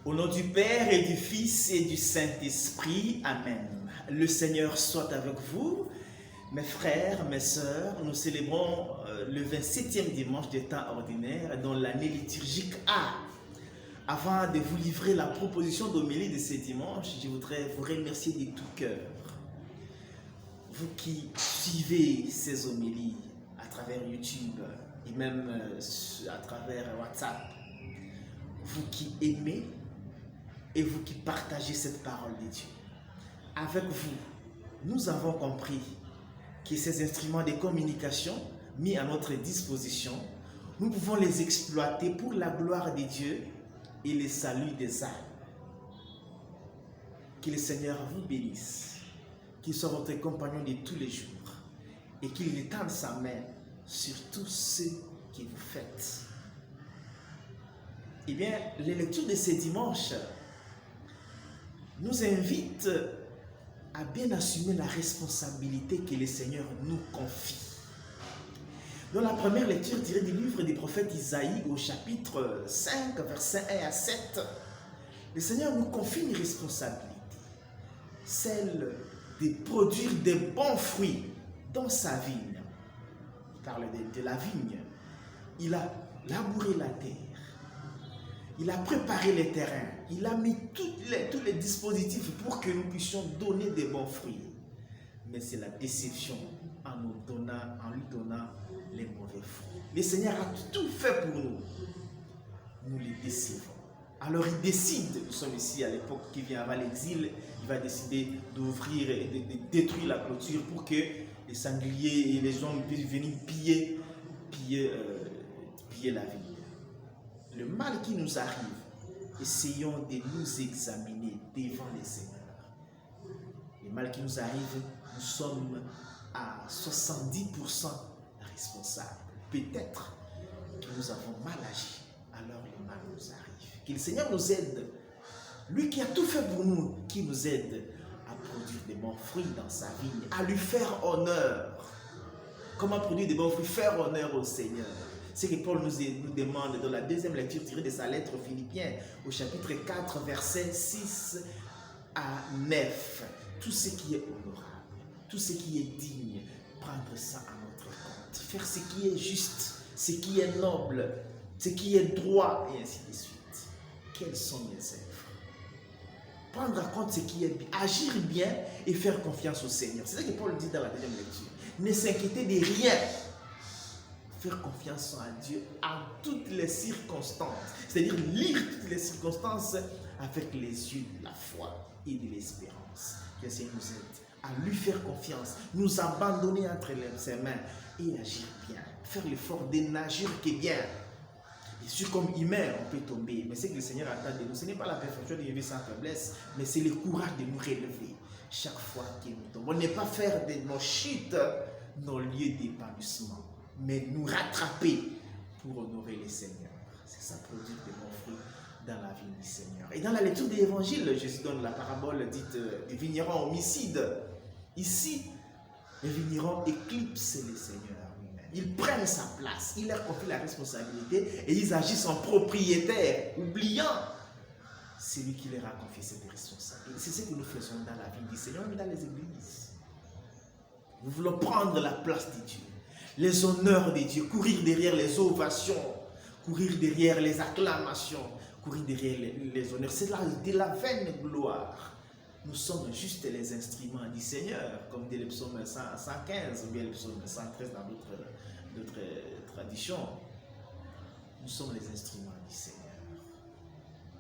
Au nom du Père et du Fils et du Saint-Esprit, Amen. Le Seigneur soit avec vous. Mes frères, mes sœurs, nous célébrons le 27e dimanche des temps ordinaires dans l'année liturgique A. Avant de vous livrer la proposition d'homélie de ce dimanche, je voudrais vous remercier de tout cœur. Vous qui suivez ces homélies à travers YouTube et même à travers WhatsApp, vous qui aimez et vous qui partagez cette parole de Dieu. Avec vous, nous avons compris que ces instruments de communication mis à notre disposition, nous pouvons les exploiter pour la gloire de Dieu et le salut des âmes. Que le Seigneur vous bénisse, qu'il soit votre compagnon de tous les jours et qu'il étende sa main sur tout ce que vous faites. Eh bien, les lectures de ce dimanche nous invitent à bien assumer la responsabilité que le Seigneur nous confie. Dans la première lecture tirée du livre des prophètes Isaïe au chapitre 5, versets 1 à 7, le Seigneur nous confie une responsabilité, celle de produire de bons fruits dans sa vigne. Il parle de la vigne. Il a labouré la terre. Il a préparé les terrains. Il a mis tous les dispositifs pour que nous puissions donner des bons fruits. Mais c'est la déception en lui donnant les mauvais fruits. Le Seigneur a tout fait pour nous. Nous les décevons. Alors il décide, nous sommes ici à l'époque qui vient avant l'exil, il va décider d'ouvrir et de détruire la clôture pour que les sangliers et les hommes puissent venir piller la ville. Le mal qui nous arrive, essayons de nous examiner devant le Seigneur. Le mal qui nous arrive, nous sommes à 70% responsables. Peut-être que nous avons mal agi, alors le mal nous arrive. Que le Seigneur nous aide, lui qui a tout fait pour nous, qui nous aide à produire des bons fruits dans sa vigne, à lui faire honneur. Comment produire des bons fruits? Faire honneur au Seigneur. C'est ce que Paul nous demande dans la deuxième lecture tirée de sa lettre aux Philippiens, au chapitre 4, versets 6 à 9. Tout ce qui est honorable, tout ce qui est digne, prendre ça à notre compte. Faire ce qui est juste, ce qui est noble, ce qui est droit, et ainsi de suite. Quelles sont mes œuvres? Prendre en compte ce qui est bien, agir bien et faire confiance au Seigneur. C'est ce que Paul dit dans la deuxième lecture. Ne s'inquiétez de rien. Faire confiance à Dieu en toutes les circonstances. C'est-à-dire lire toutes les circonstances avec les yeux de la foi et de l'espérance. Que le Seigneur nous aide à lui faire confiance, nous abandonner entre ses mains et agir bien. Faire l'effort de nager qui est bien. Et sûr, comme humain, on peut tomber. Mais c'est que le Seigneur attend de nous. Ce n'est pas la perfection de vivre sans faiblesse, mais c'est le courage de nous relever chaque fois que nous tombons. Ne pas faire de nos chutes nos lieux d'épanouissement, mais nous rattraper pour honorer le Seigneur. C'est ça, produire de bons fruits dans la vie du Seigneur. Et dans la lecture de l'Évangile, Jésus donne la parabole dite des vignerons homicides. Ici, les vignerons éclipsent le Seigneur lui-même. Ils prennent sa place, ils leur confient la responsabilité et ils agissent en propriétaires, oubliant celui qui leur a confié cette responsabilité. C'est ce que nous faisons dans la vie du Seigneur, mais dans les églises. Nous voulons prendre la place de Dieu, les honneurs de Dieu, courir derrière les ovations, courir derrière les acclamations, courir derrière les honneurs. C'est de la vaine gloire. Nous sommes juste les instruments du Seigneur, comme dit le psaume 115 ou bien le psaume 113 dans d'autres traditions. Nous sommes les instruments du Seigneur.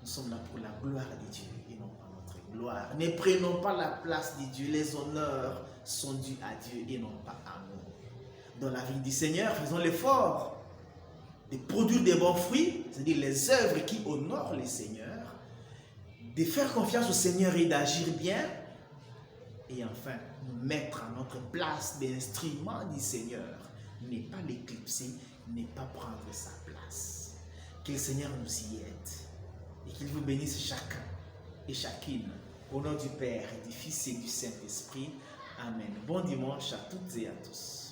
Nous sommes là pour la gloire de Dieu et non pas notre gloire. Ne prenons pas la place de Dieu. Les honneurs sont dus à Dieu et non pas à nous. Dans la vie du Seigneur, faisons l'effort de produire des bons fruits, c'est-à-dire les œuvres qui honorent le Seigneur, de faire confiance au Seigneur et d'agir bien, et enfin, nous mettre à notre place d'instrument du Seigneur, ne pas l'éclipser, ne pas prendre sa place. Que le Seigneur nous y aide et qu'il vous bénisse chacun et chacune, au nom du Père et du Fils et du Saint-Esprit. Amen. Bon dimanche à toutes et à tous.